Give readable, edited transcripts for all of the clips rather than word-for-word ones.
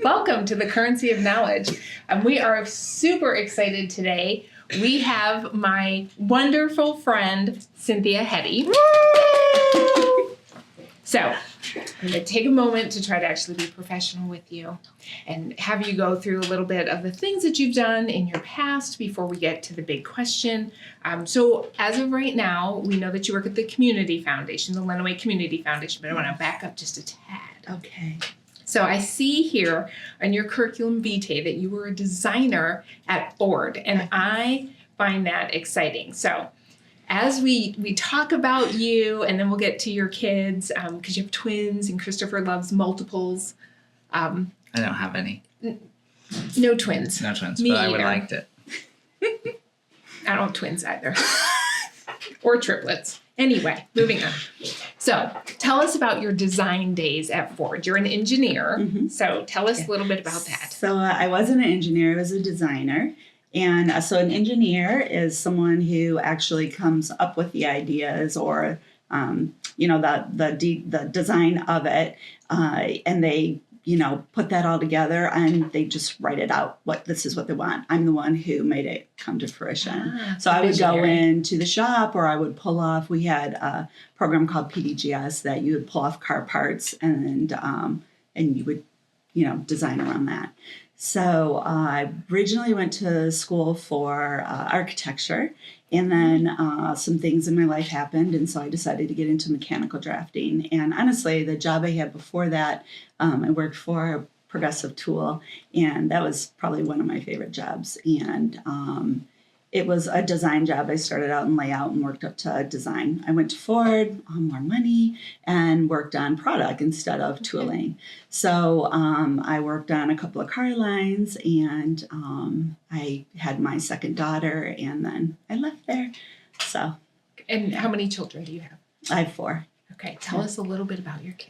Welcome to the Currency of Knowledge. We are super excited today. We have my wonderful friend, Cynthia Heady. So I'm going to take a moment to try to actually be professional with you and have you go through a little bit of the things that you've done in your past before we get to the big question. So as of right now, we know that you work at the Community Foundation, the Lenawee Community Foundation, but I want to back up just a tad. Okay. So I see here on your curriculum vitae that you were a designer at Ford, and I find that exciting. So as we talk about you, and then we'll get to your kids, because you have twins, and Christopher loves multiples. I don't have any. No twins. No twins, Me but I would either. like it. I don't have twins either. Or triplets. Anyway, moving on. So tell us about your design days at Ford. You're an engineer, so tell us a little bit about that. So I wasn't an engineer, I was a designer. And so an engineer is someone who actually comes up with the ideas or, the design of it. And they, put that all together and they just write it out. This is what they want. I'm the one who made it come to fruition. So I would go into the shop or I would pull off. We had a program called PDGS that you would pull off car parts and you would, design around that. So I originally went to school for architecture, and then some things in my life happened, and so I decided to get into mechanical drafting. And honestly, the job I had before that, I worked for Progressive Tool, and that was probably one of my favorite jobs. And it was a design job. I started out in layout and worked up to design. I went to Ford on more money and worked on product instead of tooling. So I worked on a couple of car lines, and I had my second daughter, and then I left there. So. And how many children do you have? I have 4. Okay, tell us a little bit about your kids.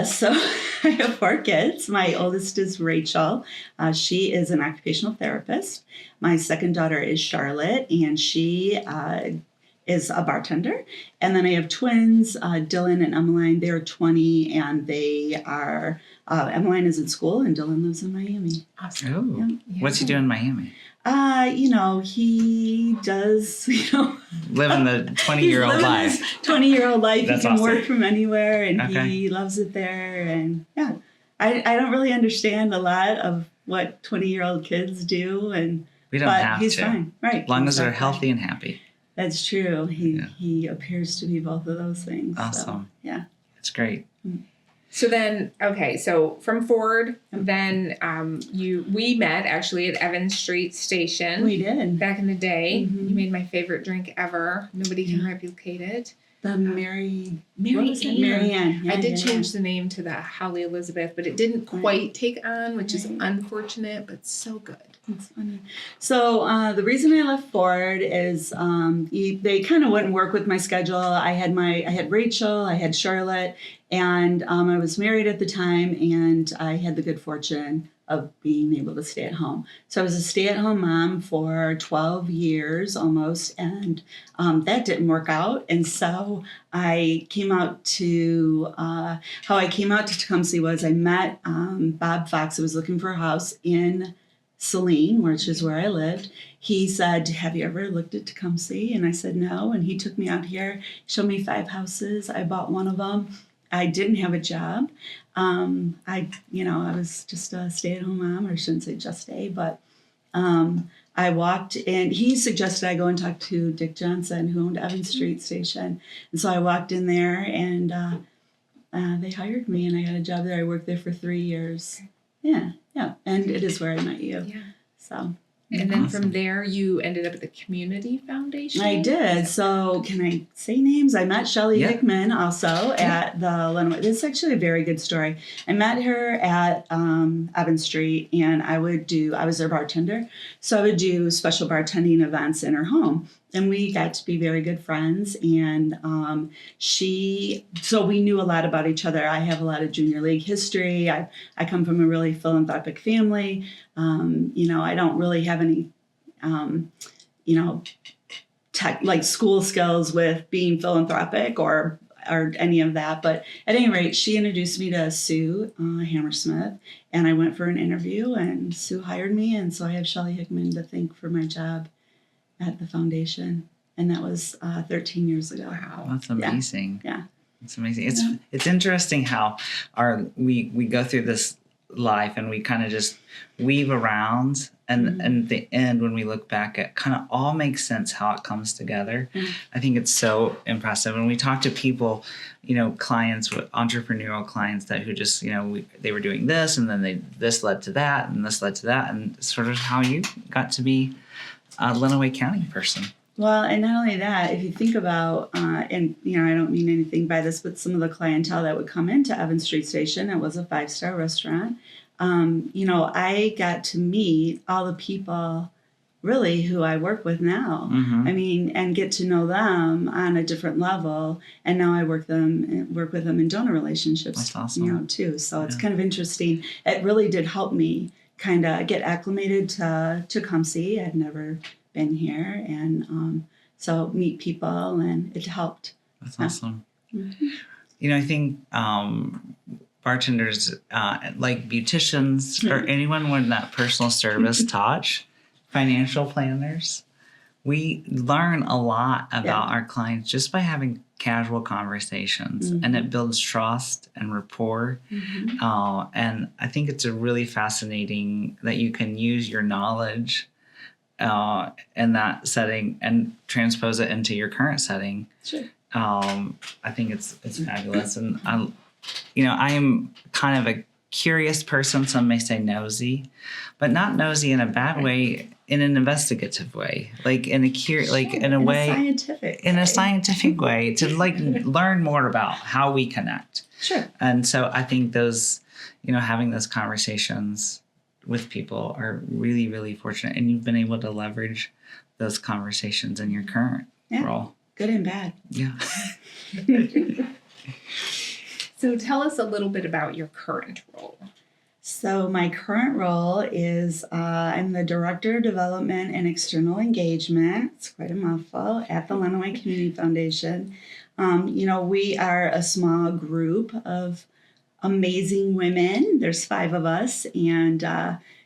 So I have 4 kids. My oldest is Rachel. She is an occupational therapist. My second daughter is Charlotte, and she is a bartender. And then I have twins, Dylan and Emmeline. They're 20, and they are, Emmeline is in school, and Dylan lives in Miami. Awesome. Oh, Yeah. What's he doing in Miami? He does, Living the 20-year-old life. 20-year-old life. That's he can work awesome. from anywhere, and Okay. he loves it there. And yeah, I don't really understand a lot of what 20-year-old kids do, We don't but have he's to. fine, right? As long as they're Exactly. healthy and happy. That's true. He appears to be both of those things. Awesome. So, yeah. It's great. So then, so from Ford, then we met actually at Evans Street Station. We did. Back in the day. Mhm. You made my favorite drink ever. Nobody can replicate it. The Mary Mary what was it? Ann. Mary Ann. Yeah, I did yeah, change the name to the Holly Elizabeth, but it didn't quite take on, which is unfortunate, but so good. That's funny. So the reason I left Ford is they kind of wouldn't work with my schedule. I had Rachel, I had Charlotte, and I was married at the time, and I had the good fortune of being able to stay at home. So I was a stay-at-home mom for 12 years almost, and that didn't work out. And so I came out to, how I came out to Tecumseh was I met Bob Fox. I was looking for a house in Saline, which is where I lived. He said, "Have you ever looked at Tecumseh?" And I said, "No." And he took me out here, showed me 5 houses. I bought one of them. I didn't have a job. I was just a stay-at-home mom, or I shouldn't say just a, but I walked in. He suggested I go and talk to Dick Johnson, who owned Evans Street Station. And so I walked in there, and they hired me, and I got a job there. I worked there for 3 years. Yeah. And it is where I met you. Yeah. So. And then Awesome. from there, you ended up at the Community Foundation? I did. So can I say names? I met Shelley Yeah. Hickman also at the Lenawee. This is actually a very good story. I met her at Evans Street, and I was their bartender. So I would do special bartending events in her home. And we got to be very good friends. And so we knew a lot about each other. I have a lot of junior league history. I come from a really philanthropic family. I don't really have any, tech, like school skills with being philanthropic or or any of that. But at any rate, she introduced me to Sue Hammersmith, and I went for an interview, and Sue hired me. And so I have Shelley Hickman to thank for my job at the foundation. And that was 13 years ago. Wow. That's amazing. Yeah. It's amazing. It's interesting how we go through this life and we kind of just weave around, and at the end when we look back, it kind of all makes sense how it comes together. I think it's so impressive. When we talk to people, clients, with entrepreneurial clients that who just they were doing this, and then this led to that, and this led to that, and sort of how you got to be a Lenawee County person. Well, and not only that, if you think about, and I don't mean anything by this, but some of the clientele that would come into Evans Street Station, it was a 5-star restaurant. I got to meet all the people really who I work with now. I mean, and get to know them on a different level. And now I work with them in donor relationships. That's awesome. Too. So it's kind of interesting. It really did help me kind of get acclimated to Tecumseh. I'd never been here, and so meet people, and it helped. That's awesome. I think bartenders, like beauticians or anyone with that personal service touch, financial planners, we learn a lot about our clients just by having casual conversations, and it builds trust and rapport. And I think it's a really fascinating that you can use your knowledge in that setting and transpose it into your current setting. Sure. I think it's fabulous. And I am kind of a curious person. Some may say nosy, but not nosy in a bad way, in an investigative way, like in a scientific way to learn more about how we connect. Sure. And so I think those, having those conversations with people are really, really fortunate. And you've been able to leverage those conversations in your current role. Good and bad. Yeah. So tell us a little bit about your current role. So my current role is I'm the Director of Development and External Engagement. It's quite a mouthful at the Lenawee Community Foundation. We are a small group of amazing women. There's 5 of us, and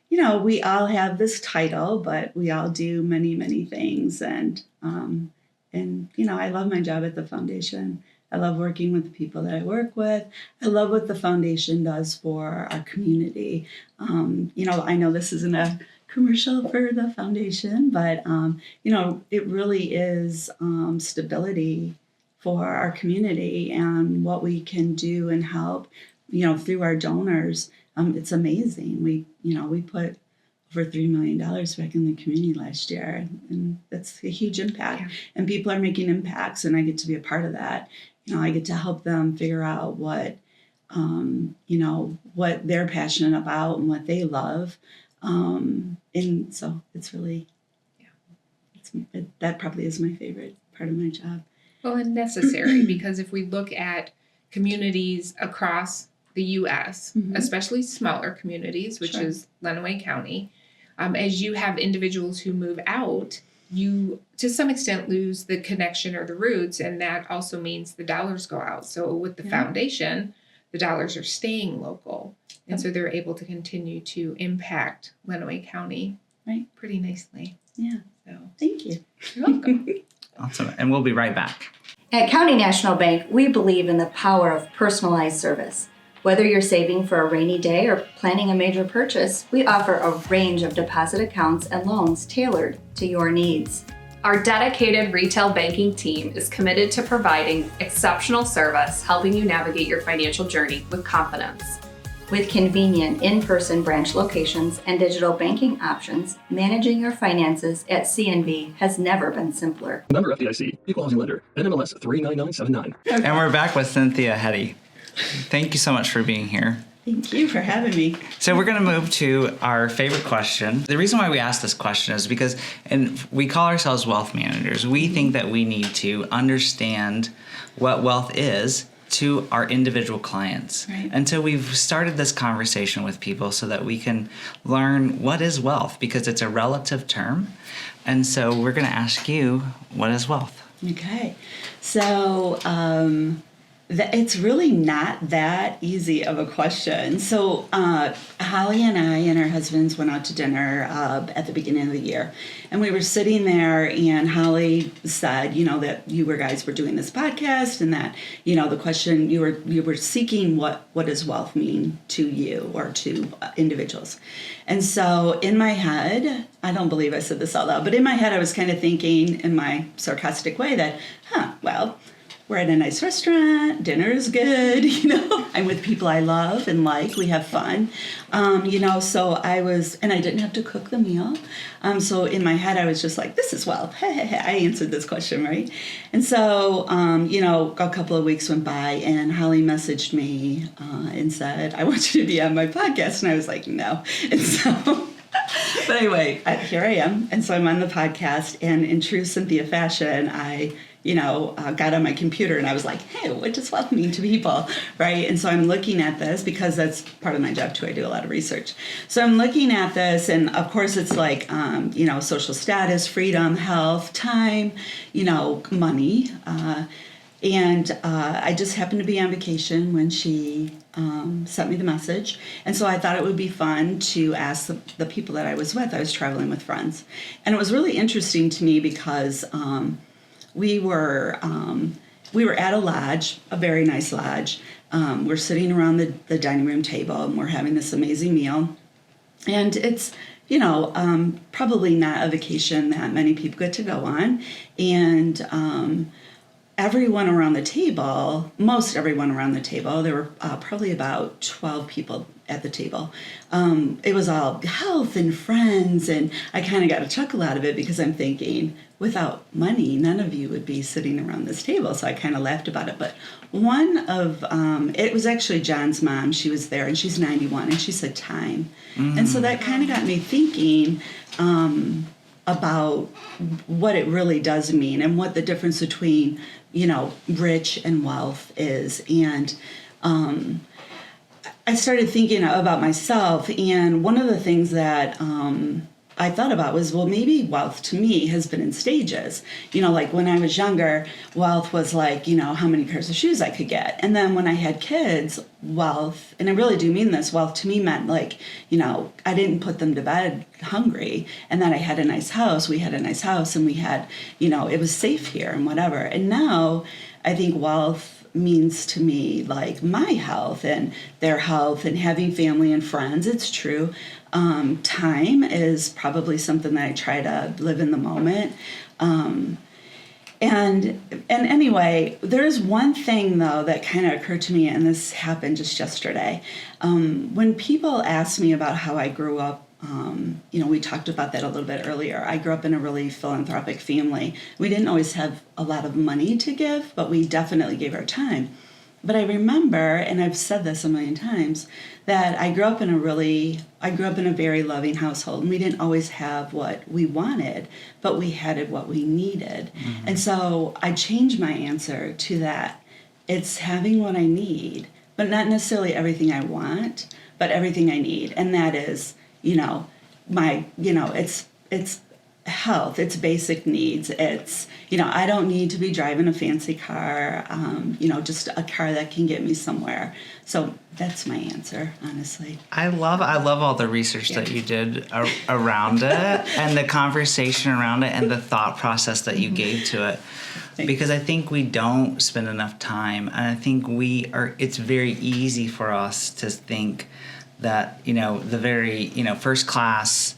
we all have this title, but we all do many, many things. And I love my job at the foundation. I love working with the people that I work with. I love what the foundation does for our community. I know this isn't a commercial for the foundation, but it really is stability for our community and what we can do and help. Through our donors, it's amazing. We put over $3 million back in the community last year, and that's a huge impact. Yeah. And people are making impacts, and I get to be a part of that. I get to help them figure out what they're passionate about and what they love. And so it's really, that probably is my favorite part of my job. Well, and necessary, because if we look at communities across the U.S., especially smaller communities, which is Lenawee County, as you have individuals who move out, you, to some extent, lose the connection or the roots, and that also means the dollars go out. So with the foundation, the dollars are staying local, and so they're able to continue to impact Lenawee County pretty nicely. Yeah. So thank you. You're welcome. Awesome. And we'll be right back. At County National Bank, we believe in the power of personalized service. Whether you're saving for a rainy day or planning a major purchase, we offer a range of deposit accounts and loans tailored to your needs. Our dedicated retail banking team is committed to providing exceptional service, helping you navigate your financial journey with confidence. With convenient in-person branch locations and digital banking options, managing your finances at CNB has never been simpler. Member FDIC, Equal Housing Lender, NMLS 39979. And we're back with Cynthia Heady. Thank you so much for being here. Thank you for having me. So we're going to move to our favorite question. The reason why we ask this question is because, and we call ourselves wealth managers, we think that we need to understand what wealth is to our individual clients. Right. And so we've started this conversation with people so that we can learn what is wealth, because it's a relative term. And so we're going to ask you, what is wealth? Okay. So It's really not that easy of a question. So Holly and I and our husbands went out to dinner at the beginning of the year, and we were sitting there, and Holly said, that you guys were doing this podcast, and that the question you were seeking what does wealth mean to you or to individuals. And so in my head, I don't believe I said this out loud, but in my head I was kind of thinking in my sarcastic way that, well, we're at a nice restaurant, dinner is good, I'm with people I love and like, we have fun, so and I didn't have to cook the meal. So in my head, I was just like, this is wealth. I answered this question, right? And so, a couple of weeks went by and Holly messaged me and said, I want you to be on my podcast. And I was like, no. And so... But anyway, here I am. And so I'm on the podcast, and in true Cynthia fashion, I got on my computer and I was like, hey, what does wealth mean to people, right? And so I'm looking at this because that's part of my job too. I do a lot of research. So I'm looking at this, and of course it's like, social status, freedom, health, time, money. And I just happened to be on vacation when she sent me the message. And so I thought it would be fun to ask the people that I was with. I was traveling with friends. And it was really interesting to me because we were at a lodge, a very nice lodge. We're sitting around the dining room table, and we're having this amazing meal. And it's, probably not a vacation that many people get to go on. And everyone around the table, most everyone around the table, there were probably about 12 people at the table. It was all health and friends, and I kind of got a chuckle out of it because I'm thinking, without money, none of you would be sitting around this table. So I kind of laughed about it. But it was actually John's mom. She was there, and she's 91, and she said time. And so that kind of got me thinking about what it really does mean and what the difference between, rich and wealth is. And I started thinking about myself, and one of the things that I thought about was, well, maybe wealth to me has been in stages. Like when I was younger, wealth was like, how many pairs of shoes I could get. And then when I had kids, wealth, and I really do mean this, wealth to me meant like, I didn't put them to bed hungry, and that I had a nice house. We had a nice house, and we had, it was safe here and whatever. And now I think wealth means to me like my health and their health and having family and friends. It's true. Time is probably something that I try to live in the moment. And anyway, there's one thing though that kind of occurred to me, and this happened just yesterday. When people ask me about how I grew up, we talked about that a little bit earlier. I grew up in a really philanthropic family. We didn't always have a lot of money to give, but we definitely gave our time. But I remember, and I've said this a million times, that I grew up in a very loving household, and we didn't always have what we wanted, but we had what we needed. Mm-hmm. And so I changed my answer to that. It's having what I need, but not necessarily everything I want, but everything I need. And that is, it's health, it's basic needs. It's, I don't need to be driving a fancy car, just a car that can get me somewhere. So that's my answer, honestly. I love all the research that you did around it and the conversation around it and the thought process that you gave to it. Thanks. Because I think we don't spend enough time, and I think it's very easy for us to think that, the very, first class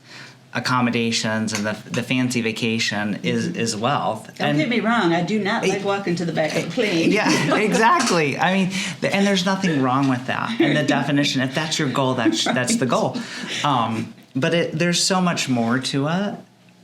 accommodations and the fancy vacation is wealth. Don't get me wrong, I do not like walking to the back of the plane. Yeah, exactly. I mean, and there's nothing wrong with that. And the definition, if that's your goal, that's the goal. But there's so much more to it.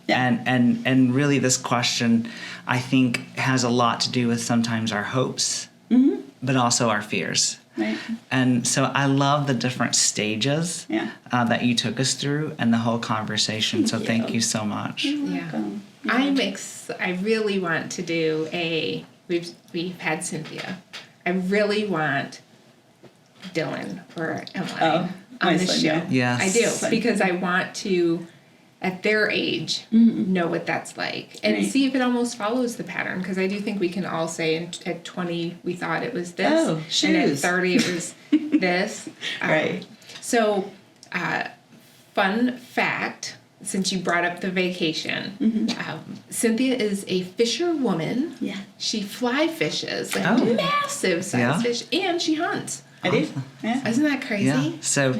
Yeah. And really this question, I think, has a lot to do with sometimes our hopes, mm-hmm. but also our fears. Right. And so I love the different stages that you took us through and the whole conversation. Thank you so much. Yeah. I really want to do we've had Cynthia. I really want Dylan or Emily on the show. Yes. I do, because I want to at their age know what that's like, and Right. see if it almost follows the pattern. Because I do think we can all say at 20 we thought it was this, Oh, and at shoes. 30 it was this. Right. So, fun fact, since you brought up the vacation, Cynthia is a fisherwoman. Yeah. She fly fishes, like Oh. massive size Yeah. fish, and she hunts. I do. Yeah. Isn't that crazy? Yeah. So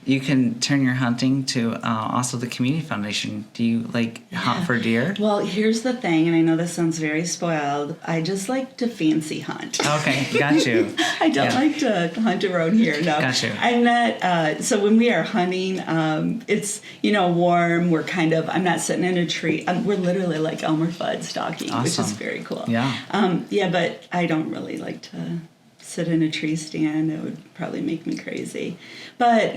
you can turn your hunting to also the community foundation. Do you hunt for deer? Well, here's the thing, and I know this sounds very spoiled. I just like to fancy hunt. Okay, got you. I don't Yeah. like to hunt around here. No, Gotcha. I'm not. So when we are hunting, it's warm. I'm not sitting in a tree. We're literally like Elmer Fudd stalking, which is Awesome. very cool. Yeah. But I don't really like to sit in a tree stand. It would probably make me crazy. But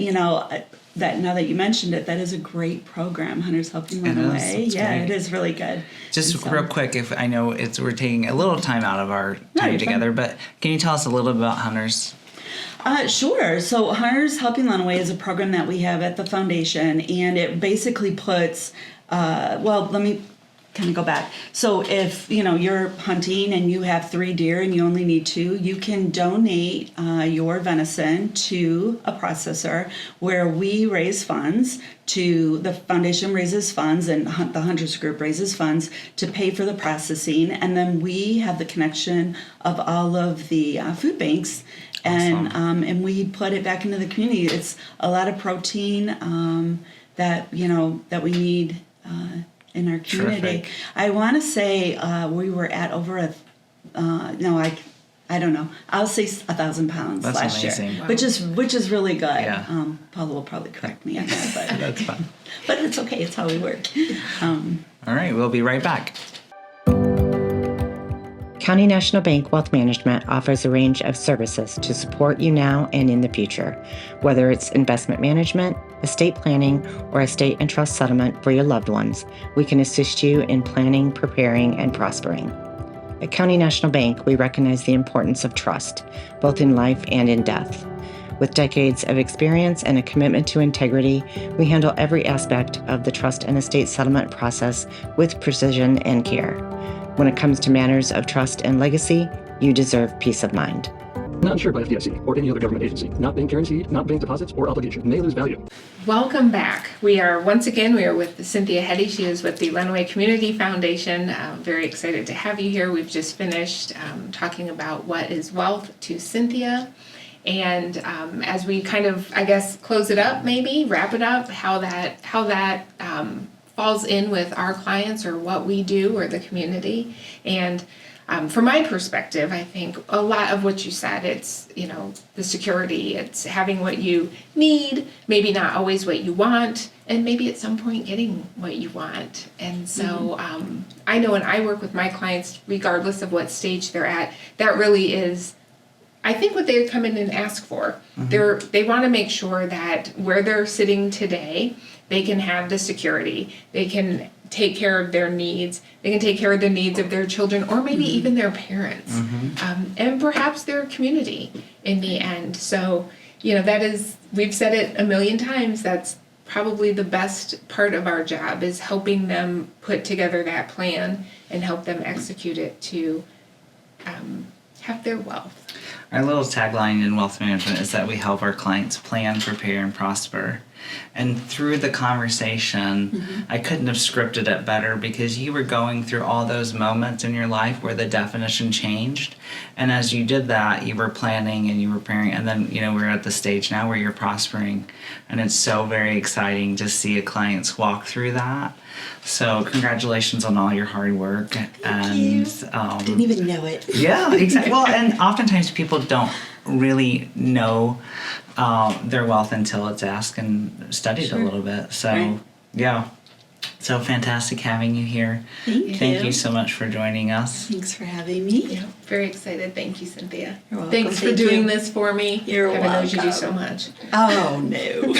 that now that you mentioned it, that is a great program, Hunters Helping Run It is. Away. It's Yeah, great. it is really good. Just And so- real quick, if I know we're taking a little time out of our time you're together, but can you tell us a little bit about Hunters? Sure. So Hunters Helping Run Away is a program that we have at the foundation, and it basically puts, let me kind of go back. So if, you're hunting and you have 3 deer and you only need 2, you can donate your venison to a processor where we raise funds the foundation raises funds, and the Hunters Group raises funds to pay for the processing, and then we have the connection of all of the food banks. And we put it back into the community. It's a lot of protein that we need in our community. Terrific. I want to say we were at over I don't know. I'll say 1,000 pounds That's last amazing. year, Wow. which is really good. Yeah. Paula will probably correct me on that, but That's fun. but it's okay. It's how we work. All right, we'll be right back. County National Bank Wealth Management offers a range of services to support you now and in the future, whether it's investment management, estate planning, or estate and trust settlement for your loved ones. We can assist you in planning, preparing, and prospering. At County National Bank, we recognize the importance of trust, both in life and in death. With decades of experience and a commitment to integrity, we handle every aspect of the trust and estate settlement process with precision and care. When it comes to matters of trust and legacy, you deserve peace of mind. Not insured by FDIC or any other government agency. Not bank guaranteed. Not bank deposits or obligation. May lose value. Welcome back. We are with Cynthia Heady. She is with the Runaway Community Foundation. Very excited to have you here. We've just finished talking about what is wealth to Cynthia. And as we kind of, close it up, maybe wrap it up, how that falls in with our clients or what we do or the community. And from my perspective, I think a lot of what you said, it's, the security, it's having what you need, maybe not always what you want, and maybe at some point getting what you want. And so I know when I work with my clients, regardless of what stage they're at, that really is, I think, what they come in and ask for. They want to make sure that where they're sitting today, they can have the security, they can take care of their needs, they can take care of the needs of their children, or maybe even their parents, and perhaps their community in the end. So, that is, we've said it a million times, that's probably the best part of our job, is helping them put together that plan and help them execute it to have their wealth. Our little tagline in wealth management is that we help our clients plan, prepare, and prosper. And through the conversation, I couldn't have scripted it better, because you were going through all those moments in your life where the definition changed. And as you did that, you were planning and you were preparing. And then, we're at the stage now where you're prospering. And it's so very exciting to see a client's walk through that. So congratulations on all your hard work. Didn't even know it. Yeah, exactly. Well, and oftentimes people don't really know their wealth until it's asked and studied a little bit. So, Right. yeah. So fantastic having you here. Thank you so much for joining us. Thanks for having me. Yeah, very excited. Thank you, Cynthia. You're welcome. Thanks for Thank doing you. this for me. You're Heaven knows you do welcome. so much. Oh, no.